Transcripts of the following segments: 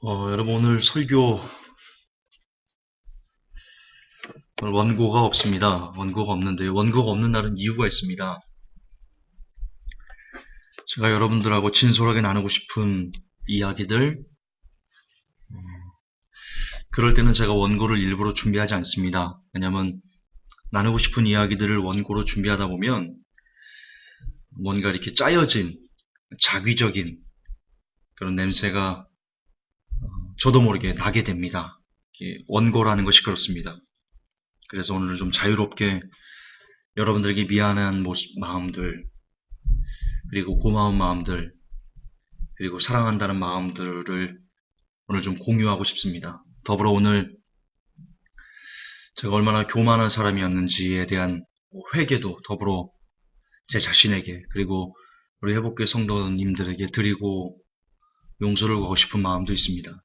여러분 오늘 설교 오늘 원고가 없습니다. 원고가 없는데 원고가 없는 날은 이유가 있습니다. 제가 여러분들하고 진솔하게 나누고 싶은 이야기들 그럴 때는 제가 원고를 일부러 준비하지 않습니다. 왜냐하면 나누고 싶은 이야기들을 원고로 준비하다 보면 뭔가 이렇게 짜여진 자기적인 그런 냄새가 저도 모르게 나게 됩니다. 원고라는 것이 그렇습니다. 그래서 오늘은 좀 자유롭게 여러분들에게 미안한 마음들, 그리고 고마운 마음들, 그리고 사랑한다는 마음들을 오늘 좀 공유하고 싶습니다. 더불어 오늘 제가 얼마나 교만한 사람이었는지에 대한 회개도 더불어 제 자신에게 그리고 우리 회복교회 성도님들에게 드리고 용서를 구하고 싶은 마음도 있습니다.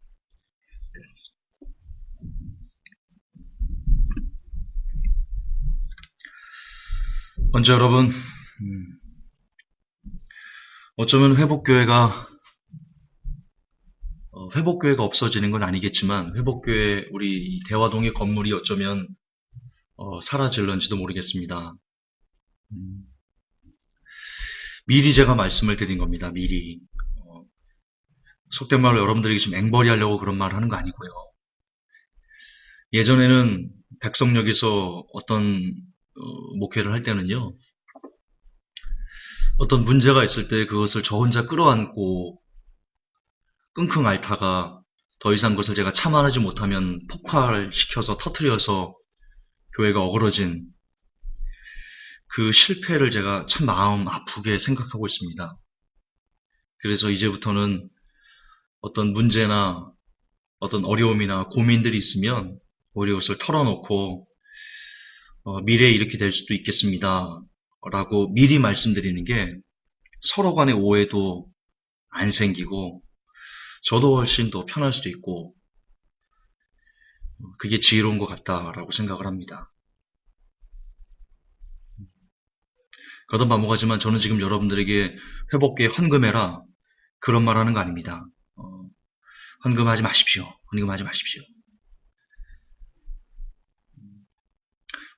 먼저 여러분, 어쩌면 회복교회가 없어지는 건 아니겠지만 회복교회 우리 대화동의 건물이 어쩌면 사라질런지도 모르겠습니다. 미리 제가 말씀을 드린 겁니다. 미리. 속된 말로 여러분들에게 지금 앵벌이 하려고 그런 말을 하는 거 아니고요. 예전에는 백석역에서 어떤 목회를 할 때는요. 어떤 문제가 있을 때 그것을 저 혼자 끌어안고 끙끙 앓다가 더 이상 그것을 제가 참아내지 못하면 폭발시켜서 터뜨려서 교회가 어그러진 그 실패를 제가 참 마음 아프게 생각하고 있습니다. 그래서 이제부터는 어떤 문제나 어떤 어려움이나 고민들이 있으면 오히려 그것을 털어놓고 미래에 이렇게 될 수도 있겠습니다. 라고 미리 말씀드리는 게 서로 간의 오해도 안 생기고 저도 훨씬 더 편할 수도 있고 그게 지혜로운 것 같다라고 생각을 합니다. 거듭 반복하지만 저는 지금 여러분들에게 회복계에 헌금해라 그런 말 하는 거 아닙니다. 헌금하지 마십시오. 헌금하지 마십시오.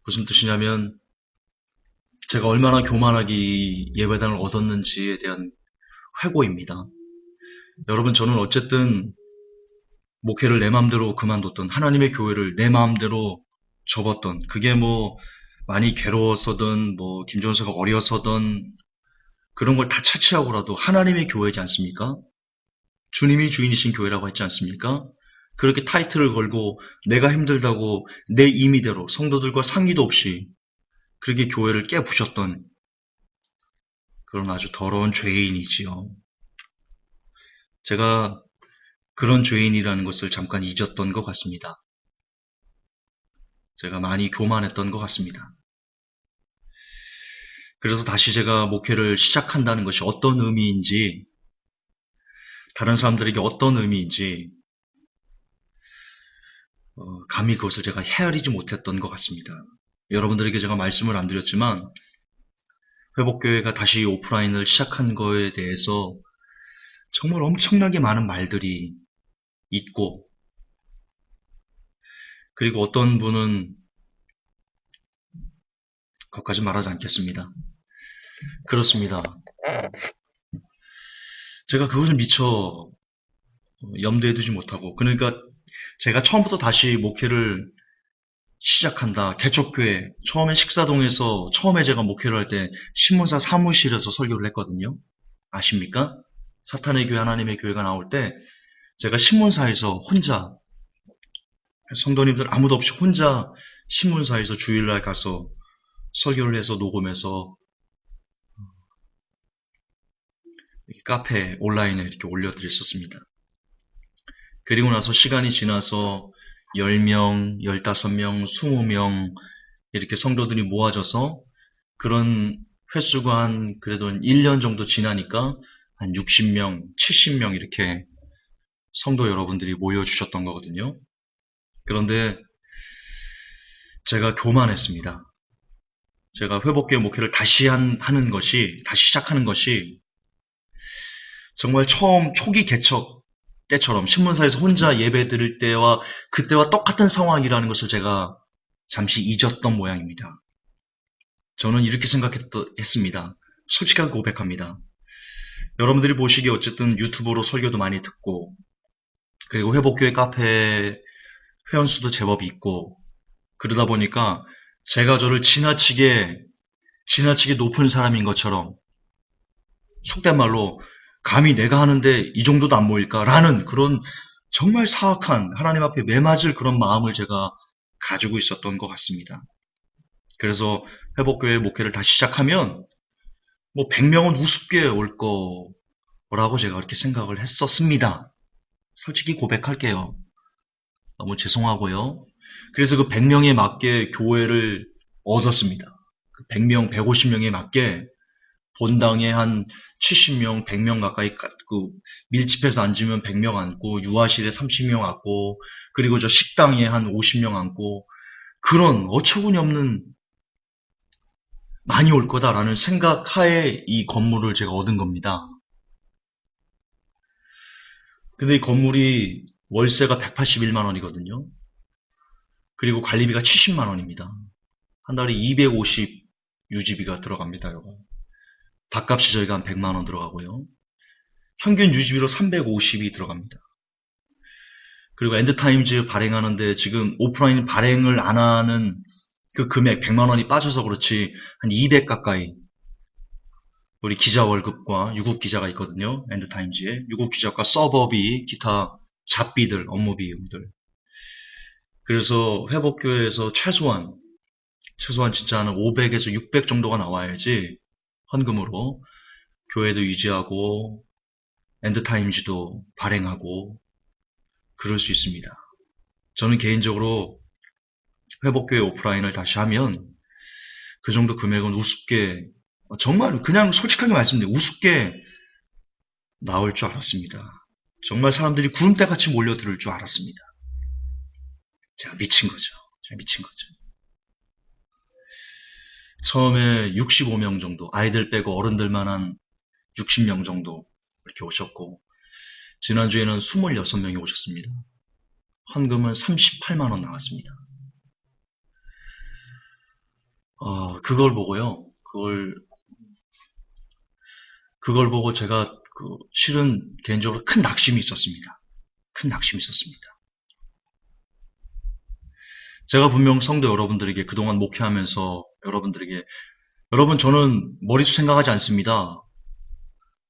무슨 뜻이냐면 제가 얼마나 교만하게 예배당을 얻었는지에 대한 회고입니다. 여러분 저는 어쨌든 목회를 내 마음대로 그만뒀던 하나님의 교회를 내 마음대로 접었던 그게 뭐 많이 괴로워서든 뭐 김종서가 어려서든 그런 걸 다 차치하고라도 하나님의 교회지 않습니까? 주님이 주인이신 교회라고 했지 않습니까? 그렇게 타이틀을 걸고 내가 힘들다고 내 임의대로 성도들과 상의도 없이 그렇게 교회를 깨부셨던 그런 아주 더러운 죄인이지요. 제가 그런 죄인이라는 것을 잠깐 잊었던 것 같습니다. 제가 많이 교만했던 것 같습니다. 그래서 다시 제가 목회를 시작한다는 것이 어떤 의미인지, 다른 사람들에게 어떤 의미인지, 감히 그것을 제가 헤아리지 못했던 것 같습니다. 여러분들에게 제가 말씀을 안 드렸지만, 회복교회가 다시 오프라인을 시작한 거에 대해서 정말 엄청나게 많은 말들이 있고, 그리고 어떤 분은 그것까지 말하지 않겠습니다. 그렇습니다. 제가 그것을 미처 염두에 두지 못하고 그러니까 제가 처음부터 다시 목회를 시작한다. 개척교회 처음에 식사동에서 처음에 제가 목회를 할 때 신문사 사무실에서 설교를 했거든요. 아십니까? 사탄의 교회 하나님의 교회가 나올 때 제가 신문사에서 혼자 성도님들 아무도 없이 혼자 신문사에서 주일날 가서 설교를 해서 녹음해서 카페 온라인에 이렇게 올려드렸었습니다. 그리고 나서 시간이 지나서 10명, 15명, 20명 이렇게 성도들이 모아져서 그런 횟수가 그래도 한 1년 정도 지나니까 한 60명, 70명 이렇게 성도 여러분들이 모여주셨던 거거든요. 그런데 제가 교만했습니다. 제가 회복교회 목회를 다시 시작하는 것이 정말 처음 초기 개척 때처럼 신문사에서 혼자 예배 드릴 때와 그때와 똑같은 상황이라는 것을 제가 잠시 잊었던 모양입니다. 저는 이렇게 생각했습니다. 솔직하게 고백합니다. 여러분들이 보시기에 어쨌든 유튜브로 설교도 많이 듣고 그리고 회복교회 카페 회원수도 제법 있고 그러다 보니까 제가 저를 지나치게 높은 사람인 것처럼 속된 말로 감히 내가 하는데 이 정도도 안 모일까라는 그런 정말 사악한 하나님 앞에 매맞을 그런 마음을 제가 가지고 있었던 것 같습니다. 그래서 회복교회 목회를 다시 시작하면 뭐 100명은 우습게 올 거라고 제가 그렇게 생각을 했었습니다. 솔직히 고백할게요. 너무 죄송하고요. 그래서 그 100명에 맞게 교회를 얻었습니다. 그 100명, 150명에 맞게 본당에 한 70명, 100명 가까이 밀집해서 앉으면 100명 앉고 유아실에 30명 앉고 그리고 저 식당에 한 50명 앉고 그런 어처구니 없는 많이 올 거다라는 생각하에 이 건물을 제가 얻은 겁니다. 근데 이 건물이 월세가 181만 원이거든요. 그리고 관리비가 70만 원입니다. 한 달에 250 유지비가 들어갑니다. 요거. 밥값이 저희가 한 100만 원 들어가고요. 평균 유지비로 350이 들어갑니다. 그리고 엔드타임즈 발행하는데 지금 오프라인 발행을 안 하는 그 금액 100만 원이 빠져서 그렇지 한 200 가까이 우리 기자 월급과 유국 기자가 있거든요. 엔드타임즈에 유국 기자과 서버비, 기타 잡비들, 업무 비용들. 그래서 회복교회에서 최소한 진짜 한 500에서 600 정도가 나와야지 헌금으로 교회도 유지하고 엔드타임즈도 발행하고 그럴 수 있습니다. 저는 개인적으로 회복교회 오프라인을 다시 하면 그 정도 금액은 우습게 정말 그냥 솔직하게 말씀드리면 우습게 나올 줄 알았습니다. 정말 사람들이 구름대같이 몰려들 줄 알았습니다. 제가 미친 거죠. 처음에 65명 정도, 아이들 빼고 어른들만 한 60명 정도 이렇게 오셨고 지난주에는 26명이 오셨습니다. 헌금은 38만 원 나왔습니다. 그걸 보고요. 그걸 보고 제가 실은 개인적으로 큰 낙심이 있었습니다. 제가 분명 성도 여러분들에게 그동안 목회하면서 여러분 저는 머릿수 생각하지 않습니다.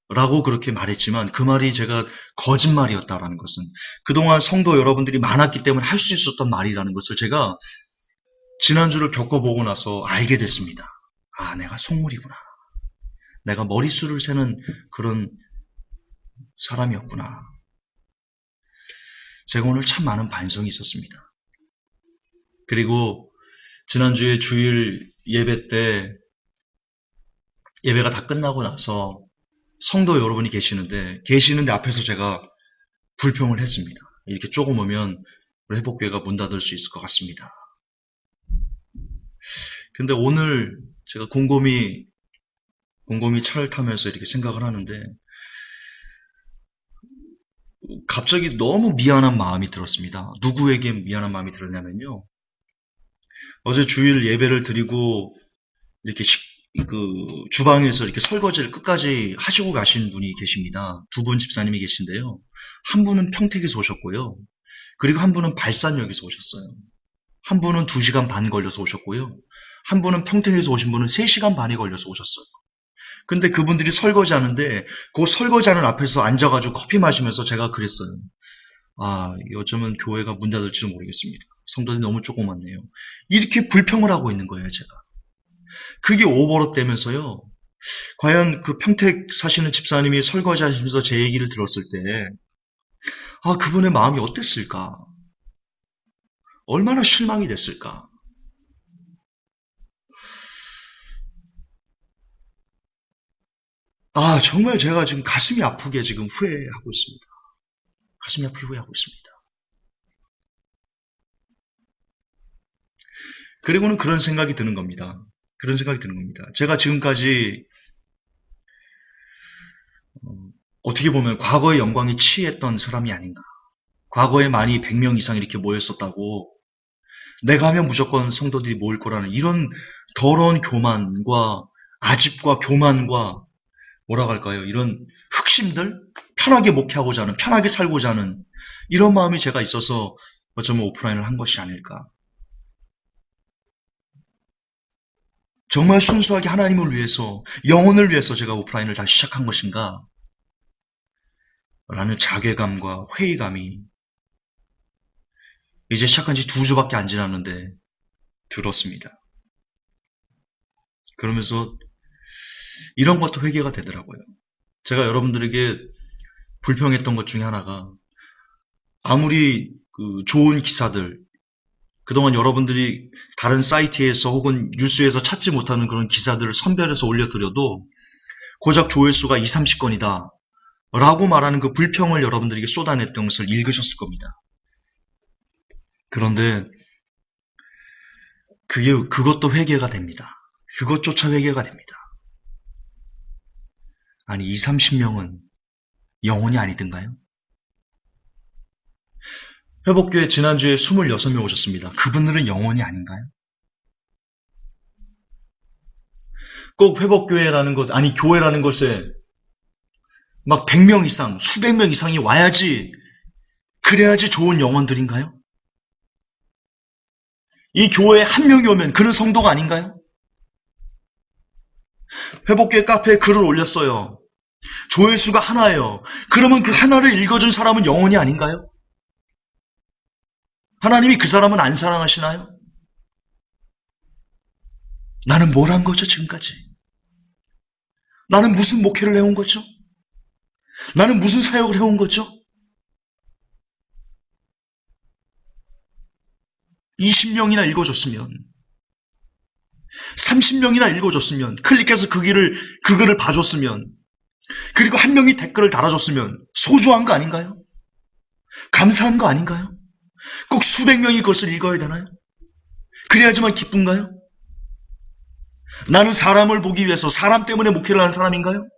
라고 그렇게 말했지만 그 말이 제가 거짓말이었다라는 것은 그동안 성도 여러분들이 많았기 때문에 할 수 있었던 말이라는 것을 제가 지난주를 겪어보고 나서 알게 됐습니다. 아, 내가 속물이구나. 내가 머릿수를 세는 그런 사람이었구나. 제가 오늘 참 많은 반성이 있었습니다. 그리고 지난주에 주일 예배 때 예배가 다 끝나고 나서 성도 여러분이 계시는데 앞에서 제가 불평을 했습니다. 이렇게 조금 오면 회복교회가 문 닫을 수 있을 것 같습니다. 근데 오늘 제가 곰곰이 차를 타면서 이렇게 생각을 하는데 갑자기 너무 미안한 마음이 들었습니다. 누구에게 미안한 마음이 들었냐면요. 어제 주일 예배를 드리고 이렇게 주방에서 이렇게 설거지를 끝까지 하시고 가신 분이 계십니다. 두 분 집사님이 계신데요. 한 분은 평택에서 오셨고요. 그리고 한 분은 발산역에서 오셨어요. 한 분은 2시간 반 걸려서 오셨고요. 한 분은 평택에서 오신 분은 3시간 반이 걸려서 오셨어요. 근데 그분들이 설거지하는데 그 설거지하는 앞에서 앉아가지고 커피 마시면서 제가 그랬어요. 아, 요즘은 교회가 문 닫을지도 모르겠습니다. 성도들이 너무 조그맣네요. 이렇게 불평을 하고 있는 거예요, 제가. 그게 오버랩 되면서요. 과연 그 평택 사시는 집사님이 설거지 하시면서 제 얘기를 들었을 때, 아, 그분의 마음이 어땠을까? 얼마나 실망이 됐을까? 아, 정말 제가 지금 가슴이 아프게 지금 후회하고 있습니다. 가슴이 아프게 후회하고 있습니다. 그리고는 그런 생각이 드는 겁니다. 제가 지금까지 어떻게 보면 과거의 영광에 취했던 사람이 아닌가. 과거에 많이 100명 이상 이렇게 모였었다고 내가 하면 무조건 성도들이 모일 거라는 이런 더러운 교만과 아집과 교만과 뭐라고 할까요? 이런 흑심들? 편하게 목회하고자 하는, 편하게 살고자 하는 이런 마음이 제가 있어서 어쩌면 오프라인을 한 것이 아닐까. 정말 순수하게 하나님을 위해서, 영혼을 위해서 제가 오프라인을 다시 시작한 것인가? 라는 자괴감과 회의감이 이제 시작한 지 2주밖에 안 지났는데 들었습니다. 그러면서 이런 것도 회개가 되더라고요. 제가 여러분들에게 불평했던 것 중에 하나가 아무리 좋은 기사들, 그동안 여러분들이 다른 사이트에서 혹은 뉴스에서 찾지 못하는 그런 기사들을 선별해서 올려드려도 고작 조회수가 2, 30건이다 라고 말하는 그 불평을 여러분들에게 쏟아냈던 것을 읽으셨을 겁니다. 그런데 그것도 회개가 됩니다. 그것조차 회개가 됩니다. 아니 2, 30명은 영혼이 아니던가요? 회복교회 지난주에 26명 오셨습니다. 그분들은 영혼이 아닌가요? 꼭 회복교회라는 것, 아니 교회라는 것에 막 100명 이상, 수백 명 이상이 와야지, 그래야지 좋은 영혼들인가요? 이 교회에 한 명이 오면 그는 성도가 아닌가요? 회복교회 카페에 글을 올렸어요. 조회수가 하나예요. 그러면 그 하나를 읽어준 사람은 영혼이 아닌가요? 하나님이 그 사람은 안 사랑하시나요? 나는 뭘 한 거죠, 지금까지? 나는 무슨 목회를 해온 거죠? 나는 무슨 사역을 해온 거죠? 20명이나 읽어줬으면, 30명이나 읽어줬으면, 클릭해서 그 글을 봐줬으면, 그리고 한 명이 댓글을 달아줬으면 소중한 거 아닌가요? 감사한 거 아닌가요? 꼭 수백 명이 그것을 읽어야 되나요? 그래야지만 기쁜가요? 나는 사람을 보기 위해서 사람 때문에 목회를 하는 사람인가요?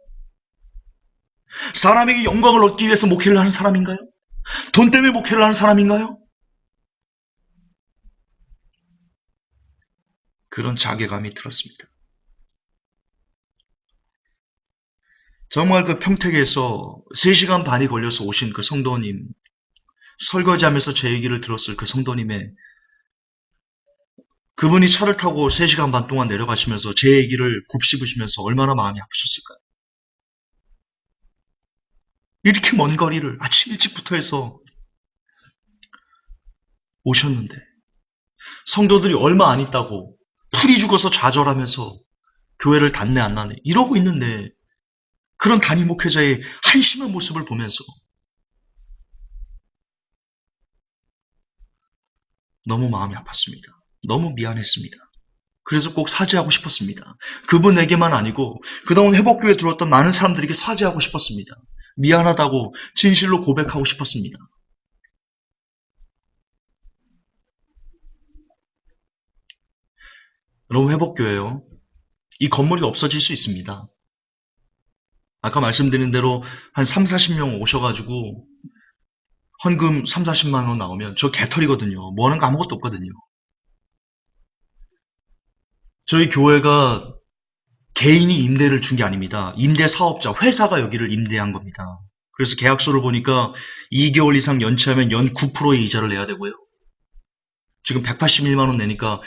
사람에게 영광을 얻기 위해서 목회를 하는 사람인가요? 돈 때문에 목회를 하는 사람인가요? 그런 자괴감이 들었습니다. 정말 그 평택에서 3시간 반이 걸려서 오신 그 성도님, 설거지하면서 제 얘기를 들었을 그 성도님의 그분이 차를 타고 3시간 반 동안 내려가시면서 제 얘기를 곱씹으시면서 얼마나 마음이 아프셨을까요? 이렇게 먼 거리를 아침 일찍부터 해서 오셨는데 성도들이 얼마 안 있다고 풀이 죽어서 좌절하면서 교회를 닫네 안 닫네 이러고 있는데 그런 단임 목회자의 한심한 모습을 보면서 너무 마음이 아팠습니다. 너무 미안했습니다. 그래서 꼭 사죄하고 싶었습니다. 그분에게만 아니고 그동안 회복교회에 들어왔던 많은 사람들에게 사죄하고 싶었습니다. 미안하다고 진실로 고백하고 싶었습니다. 여러분 회복교회요. 이 건물이 없어질 수 있습니다. 아까 말씀드린 대로 한 3, 40명 오셔가지고 헌금 3, 40만 원 나오면 저 개털이거든요. 뭐 하는 거 아무것도 없거든요. 저희 교회가 개인이 임대를 준 게 아닙니다. 임대 사업자, 회사가 여기를 임대한 겁니다. 그래서 계약서를 보니까 2개월 이상 연체하면 연 9%의 이자를 내야 되고요. 지금 181만 원 내니까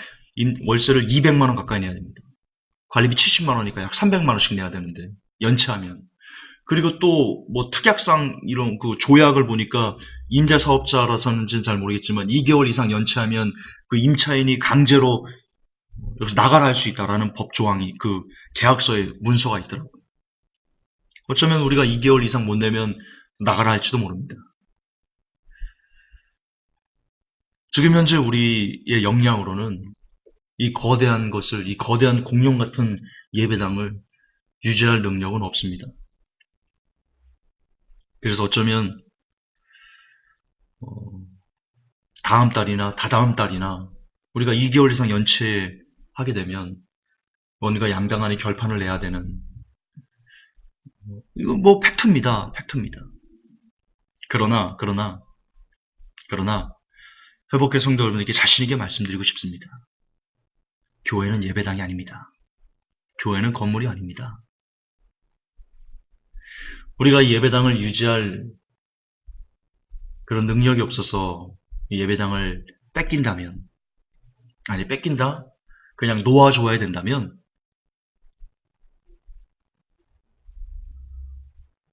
월세를 200만 원 가까이 내야 됩니다. 관리비 70만 원이니까 약 300만 원씩 내야 되는데 연체하면. 그리고 또 뭐 특약상 이런 그 조약을 보니까 임대 사업자라서는지는 잘 모르겠지만 2개월 이상 연체하면 그 임차인이 강제로 여기서 나가라 할 수 있다라는 법 조항이 그 계약서에 문서가 있더라고요. 어쩌면 우리가 2개월 이상 못 내면 나가라 할지도 모릅니다. 지금 현재 우리의 역량으로는 이 거대한 것을, 이 거대한 공룡 같은 예배당을 유지할 능력은 없습니다. 그래서 어쩌면 다음 달이나 다다음 달이나 우리가 2개월 이상 연체하게 되면 뭔가 양당 안에 결판을 내야 되는 이거 뭐 팩트입니다. 팩트입니다. 그러나 회복회 성도 여러분에게 자신있게 말씀드리고 싶습니다. 교회는 예배당이 아닙니다. 교회는 건물이 아닙니다. 우리가 이 예배당을 유지할 그런 능력이 없어서 이 예배당을 뺏긴다면, 아니 뺏긴다? 그냥 놓아줘야 된다면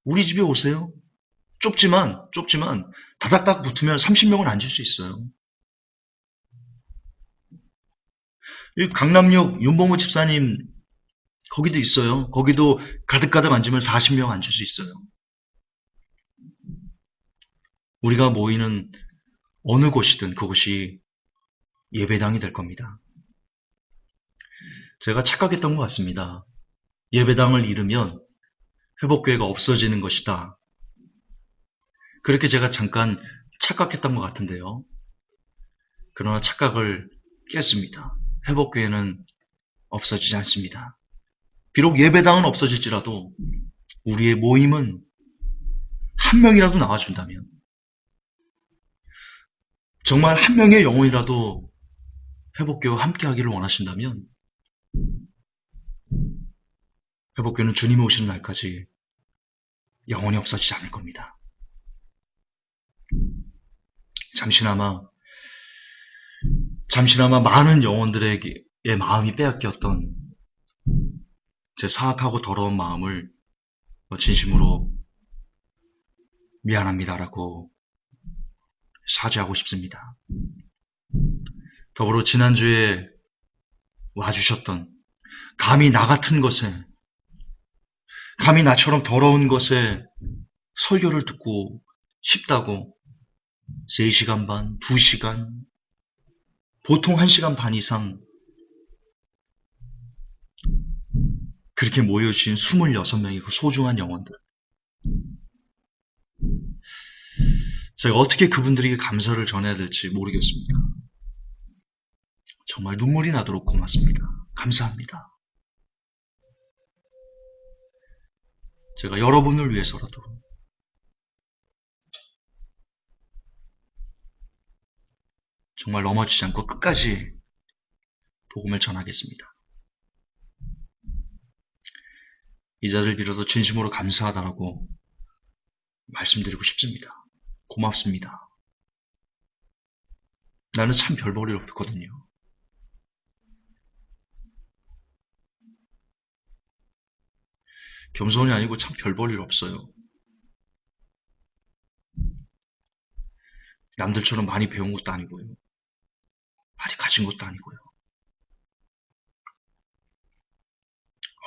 우리 집에 오세요. 좁지만 다닥닥 붙으면 30명은 앉을 수 있어요. 이 강남역 윤봉호 집사님 거기도 있어요. 거기도 가득가득 앉으면 40명 앉을 수 있어요. 우리가 모이는 어느 곳이든 그곳이 예배당이 될 겁니다. 제가 착각했던 것 같습니다. 예배당을 잃으면 회복교회가 없어지는 것이다. 그렇게 제가 잠깐 착각했던 것 같은데요. 그러나 착각을 깼습니다. 회복교회는 없어지지 않습니다. 비록 예배당은 없어질지라도 우리의 모임은 한 명이라도 나와준다면, 정말 한 명의 영혼이라도 회복교회와 함께하기를 원하신다면 회복교회는 주님이 오시는 날까지 영원히 없어지지 않을 겁니다. 잠시나마 많은 영혼들에게 마음이 빼앗겼던 제 사악하고 더러운 마음을 진심으로 미안합니다라고 사죄하고 싶습니다. 더불어 지난주에 와주셨던, 감히 나 같은 것에, 감히 나처럼 더러운 것에 설교를 듣고 싶다고 3시간 반, 2시간, 보통 1시간 반 이상 그렇게 모여주신 26명의 그 소중한 영혼들, 제가 어떻게 그분들에게 감사를 전해야 될지 모르겠습니다. 정말 눈물이 나도록 고맙습니다. 감사합니다. 제가 여러분을 위해서라도 정말 넘어지지 않고 끝까지 복음을 전하겠습니다. 이 자리를 빌어서 진심으로 감사하다라고 말씀드리고 싶습니다. 고맙습니다. 나는 참 별 볼 일 없거든요. 겸손이 아니고 참 별 볼 일 없어요. 남들처럼 많이 배운 것도 아니고요. 많이 가진 것도 아니고요.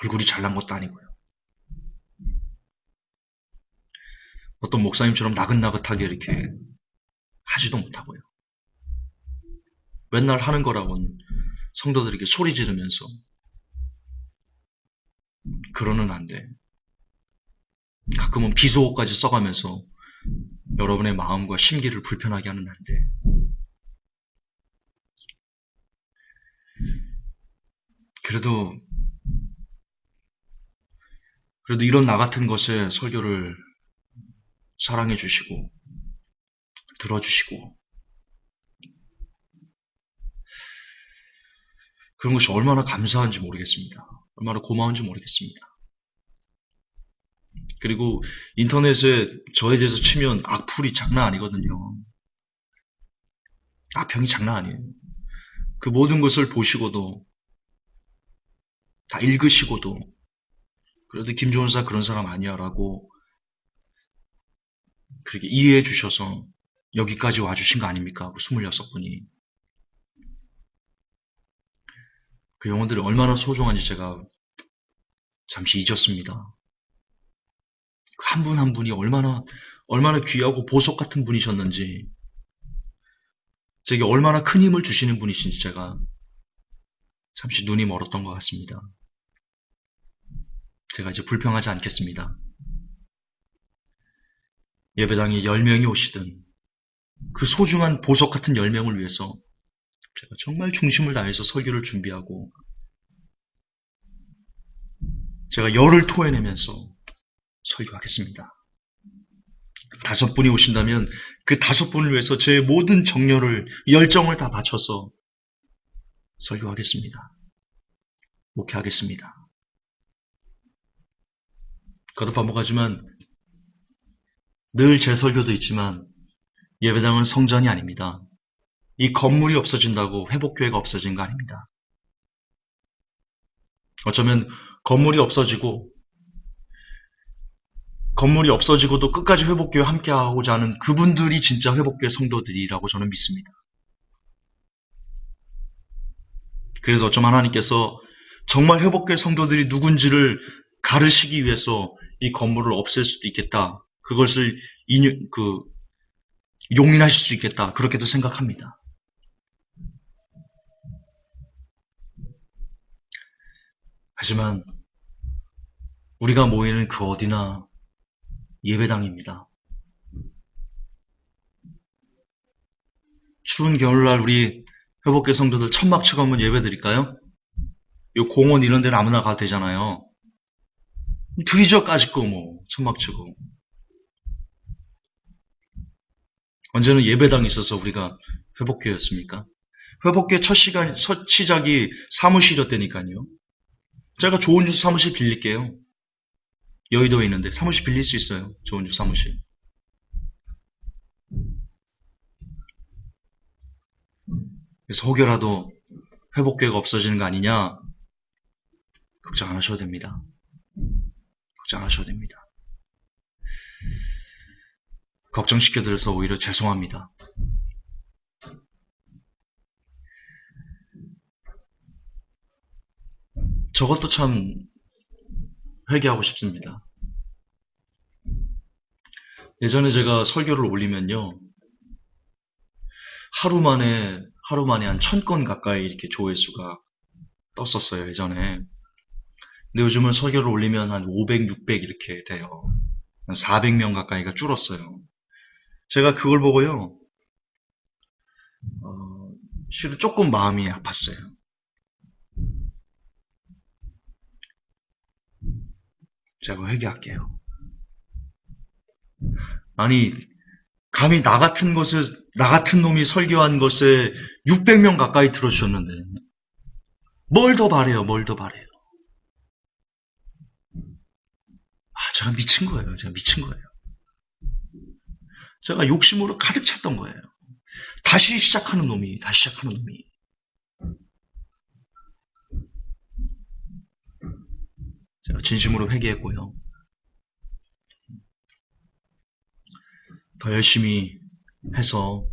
얼굴이 잘난 것도 아니고요. 어떤 목사님처럼 나긋나긋하게 이렇게 하지도 못하고요. 맨날 하는 거라고는 성도들에게 소리 지르면서 그러는 안 돼. 가끔은 비속어까지 써가면서 여러분의 마음과 심기를 불편하게 하는 안 돼. 그래도 이런 나 같은 것에 설교를 사랑해 주시고 들어주시고 그런 것이 얼마나 감사한지 모르겠습니다. 얼마나 고마운지 모르겠습니다. 그리고 인터넷에 저에 대해서 치면 악플이 장난 아니거든요. 악평이 장난 아니에요. 그 모든 것을 보시고도 다 읽으시고도 그래도 김종원사 그런 사람 아니야 라고 그렇게 이해해 주셔서 여기까지 와주신 거 아닙니까? 26분이. 그 영혼들이 얼마나 소중한지 제가 잠시 잊었습니다. 한 분 한 분이 얼마나 귀하고 보석 같은 분이셨는지, 제게 얼마나 큰 힘을 주시는 분이신지 제가 잠시 눈이 멀었던 것 같습니다. 제가 이제 불평하지 않겠습니다. 예배당에 10명이 오시든 그 소중한 보석 같은 10명을 위해서 제가 정말 중심을 다해서 설교를 준비하고 제가 열을 토해내면서 설교하겠습니다. 5분이 오신다면 그 5분을 위해서 제 모든 정열을, 열정을 다 바쳐서 설교하겠습니다. 목회하겠습니다. 거듭 반복하지만 늘 제 설교도 있지만 예배당은 성전이 아닙니다. 이 건물이 없어진다고 회복교회가 없어진 거 아닙니다. 어쩌면 건물이 없어지고도 끝까지 회복교회 함께하고자 하는 그분들이 진짜 회복교회 성도들이라고 저는 믿습니다. 그래서 어쩌면 하나님께서 정말 회복교회 성도들이 누군지를 가르시기 위해서 이 건물을 없앨 수도 있겠다. 그것을 용인하실 수 있겠다. 그렇게도 생각합니다. 하지만 우리가 모이는 그 어디나 예배당입니다. 추운 겨울날 우리 회복교회 성도들 천막 치고 한번 예배 드릴까요? 요 공원 이런 데는 아무나 가도 되잖아요. 드리죠까짓 거 뭐 천막 치고. 언제는 예배당이 있어서 우리가 회복교회였습니까? 회복교회 첫 시작이 사무실이었다니까요. 제가 좋은 주소 사무실 빌릴게요. 여의도에 있는데 사무실 빌릴 수 있어요. 좋은 주소 사무실. 그래서 혹여라도 회복교회가 없어지는 거 아니냐? 걱정 안 하셔도 됩니다. 걱정 안 하셔도 됩니다. 걱정시켜드려서 오히려 죄송합니다. 저것도 참 회개하고 싶습니다. 예전에 제가 설교를 올리면요. 하루 만에 한 1000건 가까이 이렇게 조회수가 떴었어요, 예전에. 근데 요즘은 설교를 올리면 한 500, 600 이렇게 돼요. 한 400명 가까이가 줄었어요. 제가 그걸 보고요, 실은 조금 마음이 아팠어요. 제가 회개할게요. 아니, 감히 나 같은 놈이 설교한 것에 600명 가까이 들어주셨는데, 뭘 더 바래요, 뭘 더 바래요. 제가 미친 거예요. 제가 욕심으로 가득 찼던 거예요. 다시 시작하는 놈이. 제가 진심으로 회개했고요. 더 열심히 해서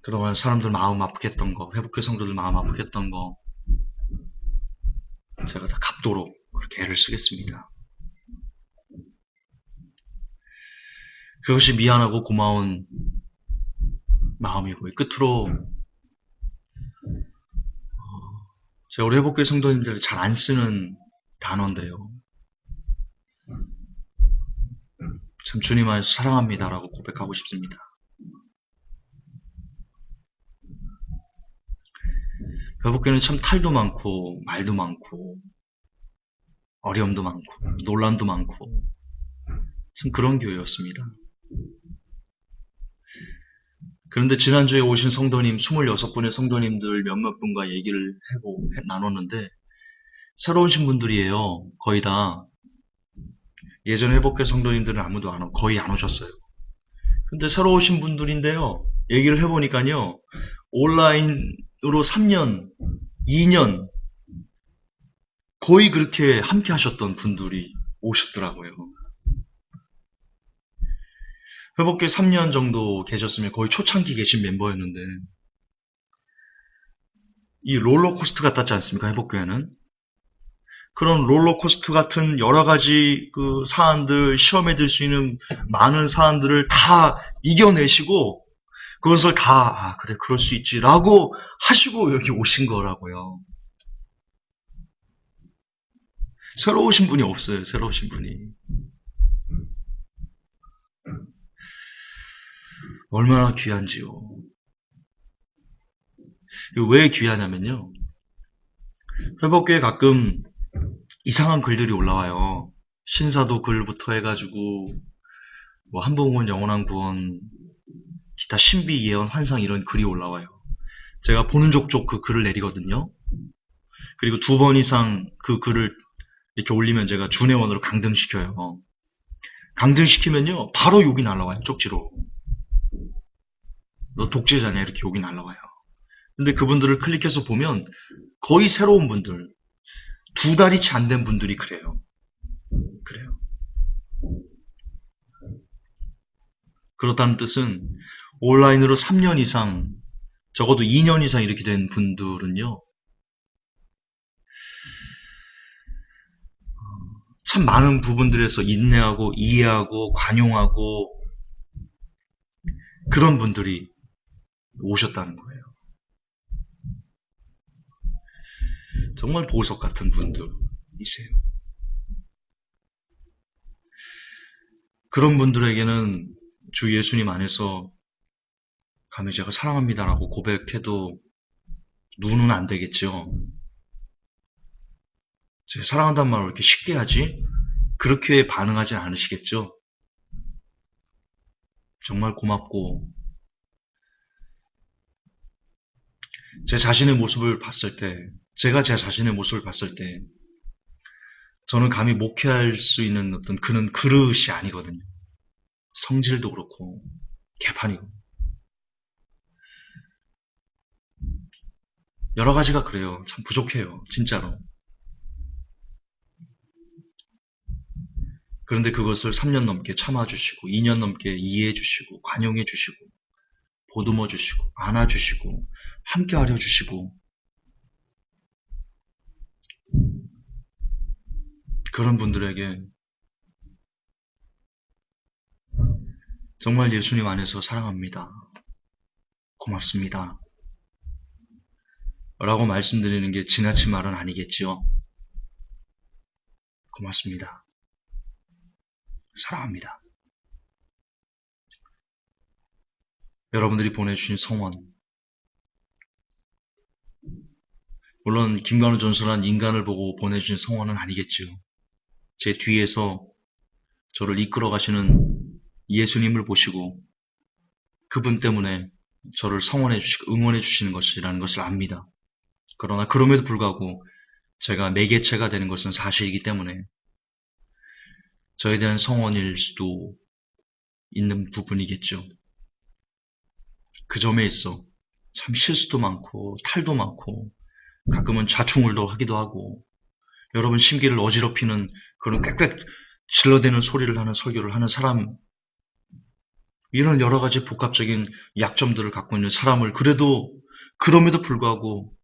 그동안 사람들 마음 아프게 했던 거, 회복교회 성도들 마음 아프게 했던 거 제가 다 갚도록 그렇게 애를 쓰겠습니다. 그것이 미안하고 고마운 마음이고, 끝으로 제가 우리 회복교회 성도님들 잘 안 쓰는 단어인데요. 참 주님 안에서 사랑합니다라고 고백하고 싶습니다. 회복교회는 참 탈도 많고 말도 많고 어려움도 많고 논란도 많고 참 그런 교회였습니다. 그런데 지난주에 오신 성도님 26분의 성도님들 몇몇 분과 얘기를 나눴는데 새로 오신 분들이에요. 거의 다. 예전 회복교회 성도님들은 아무도 거의 안 오셨어요. 근데 새로 오신 분들인데요. 얘기를 해보니까요. 온라인으로 3년, 2년 거의 그렇게 함께 하셨던 분들이 오셨더라고요. 회복교회 3년 정도 계셨으면 거의 초창기 계신 멤버였는데 이 롤러코스터 같았지 않습니까? 회복교회는. 그런 롤러코스터 같은 여러 가지 그 사안들, 시험에 들 수 있는 많은 사안들을 다 이겨내시고 그것을 다 그래 그럴 수 있지라고 하시고 여기 오신 거라고요. 새로 오신 분이 없어요. 새로 오신 분이. 얼마나 귀한지요. 왜 귀하냐면요. 회복교에 가끔 이상한 글들이 올라와요. 신사도 글부터 해가지고 뭐 한복은 영원한 구원, 기타 신비 예언 환상 이런 글이 올라와요. 제가 보는 족족 그 글을 내리거든요. 그리고 2번 이상 그 글을 이렇게 올리면 제가 준회원으로 강등시켜요. 강등시키면요 바로 욕이 날라와요. 쪽지로. 너 독재자냐 이렇게 욕이 날라와요. 근데 그분들을 클릭해서 보면 거의 새로운 분들, 2달이 채 안 된 분들이 그래요. 그래요. 그렇다는 뜻은 온라인으로 3년 이상, 적어도 2년 이상 이렇게 된 분들은요, 참 많은 부분들에서 인내하고 이해하고 관용하고 그런 분들이 오셨다는 거예요. 정말 보석 같은 분들이세요. 그런 분들에게는 주 예수님 안에서 감히 제가 사랑합니다라고 고백해도 누는 안 되겠죠. 제가 사랑한다는 말을 이렇게 쉽게 하지? 그렇게 반응하지 않으시겠죠? 정말 고맙고 제 자신의 모습을 봤을 때, 제가 제 자신의 모습을 봤을 때 저는 감히 목회할 수 있는 어떤 그런 그릇이 아니거든요. 성질도 그렇고 개판이고 여러 가지가 그래요. 참 부족해요. 진짜로. 그런데 그것을 3년 넘게 참아주시고 2년 넘게 이해해주시고 관용해주시고 보듬어주시고 안아주시고 함께하려 주시고 그런 분들에게 정말 예수님 안에서 사랑합니다. 고맙습니다. 라고 말씀드리는 게 지나친 말은 아니겠지요. 고맙습니다. 사랑합니다. 여러분들이 보내주신 성원, 물론 김관우 전설한 인간을 보고 보내주신 성원은 아니겠지요. 제 뒤에서 저를 이끌어 가시는 예수님을 보시고 그분 때문에 저를 성원해 주시고 응원해 주시는 것이라는 것을 압니다. 그러나 그럼에도 불구하고 제가 매개체가 되는 것은 사실이기 때문에 저에 대한 성원일 수도 있는 부분이겠죠. 그 점에 있어 참 실수도 많고 탈도 많고 가끔은 좌충우돌 하기도 하고 여러분 심기를 어지럽히는 그런 꽥꽥 질러대는 소리를 하는 설교를 하는 사람, 이런 여러 가지 복합적인 약점들을 갖고 있는 사람을 그래도 그럼에도 불구하고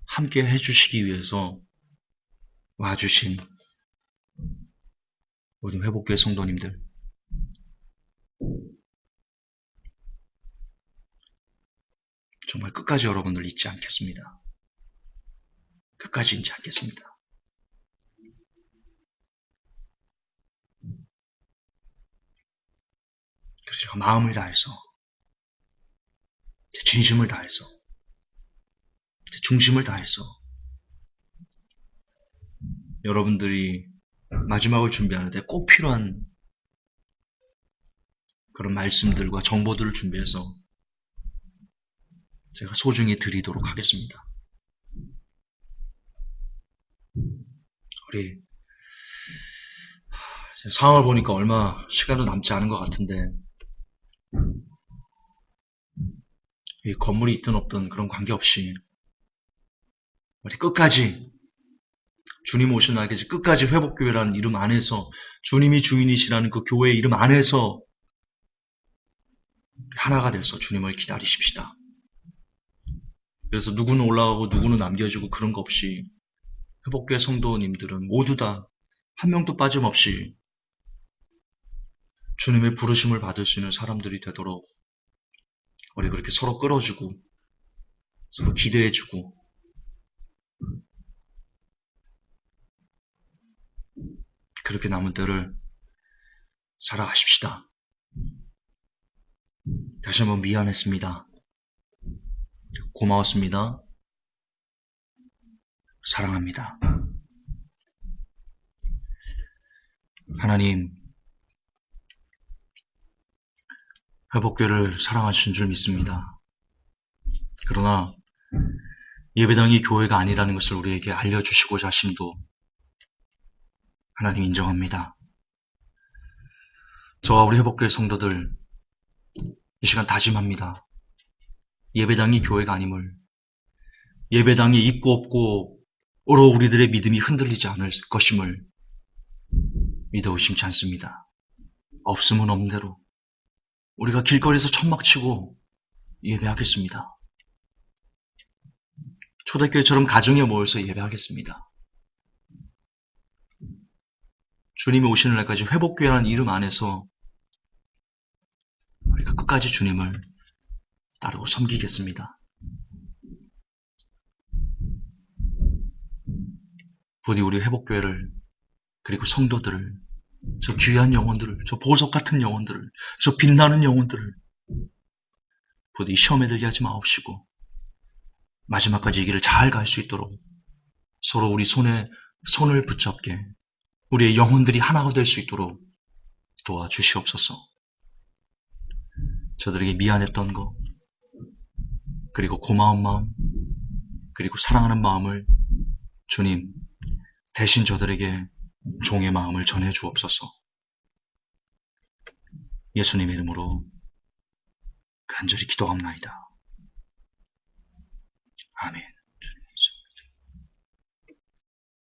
함께 해주시기 위해서 와주신 모든 회복교회 성도님들, 정말 끝까지 여러분들 잊지 않겠습니다. 끝까지 잊지 않겠습니다. 그래서 제가 마음을 다해서, 제 진심을 다해서, 제 중심을 다해서 여러분들이 마지막을 준비하는데 꼭 필요한 그런 말씀들과 정보들을 준비해서 제가 소중히 드리도록 하겠습니다. 우리 상황을 보니까 얼마 시간도 남지 않은 것 같은데 이 건물이 있든 없든 그런 관계없이 우리 끝까지 주님 오신 날까지 끝까지 회복교회라는 이름 안에서 주님이 주인이시라는 그 교회의 이름 안에서 하나가 돼서 주님을 기다리십시다. 그래서 누구는 올라가고 누구는 남겨지고 그런 거 없이 회복교회 성도님들은 모두 다 한 명도 빠짐없이 주님의 부르심을 받을 수 있는 사람들이 되도록 우리 그렇게 서로 끌어주고 서로 기대해주고 그렇게 남은 때를 살아가십시다. 다시 한번 미안했습니다. 고마웠습니다. 사랑합니다. 하나님, 회복교회를 사랑하신 줄 믿습니다. 그러나 예배당이 교회가 아니라는 것을 우리에게 알려주시고자 하심도 하나님 인정합니다. 저와 우리 회복교회 성도들 이 시간 다짐합니다. 예배당이 교회가 아님을, 예배당이 있고 없고로 우리들의 믿음이 흔들리지 않을 것임을 믿어 의심치 않습니다. 없으면 없는 대로 우리가 길거리에서 천막치고 예배하겠습니다. 초대교회처럼 가정에 모여서 예배하겠습니다. 주님이 오시는 날까지 회복교회라는 이름 안에서 우리가 끝까지 주님을 따르고 섬기겠습니다. 부디 우리 회복교회를, 그리고 성도들을, 저 귀한 영혼들을, 저 보석 같은 영혼들을, 저 빛나는 영혼들을 부디 시험에 들게 하지 마옵시고 마지막까지 이 길을 잘 갈 수 있도록 서로 우리 손에 손을 붙잡게 우리의 영혼들이 하나가 될 수 있도록 도와주시옵소서. 저들에게 미안했던 것, 그리고 고마운 마음, 그리고 사랑하는 마음을 주님 대신 저들에게 종의 마음을 전해 주옵소서. 예수님의 이름으로 간절히 기도합나이다. 아멘.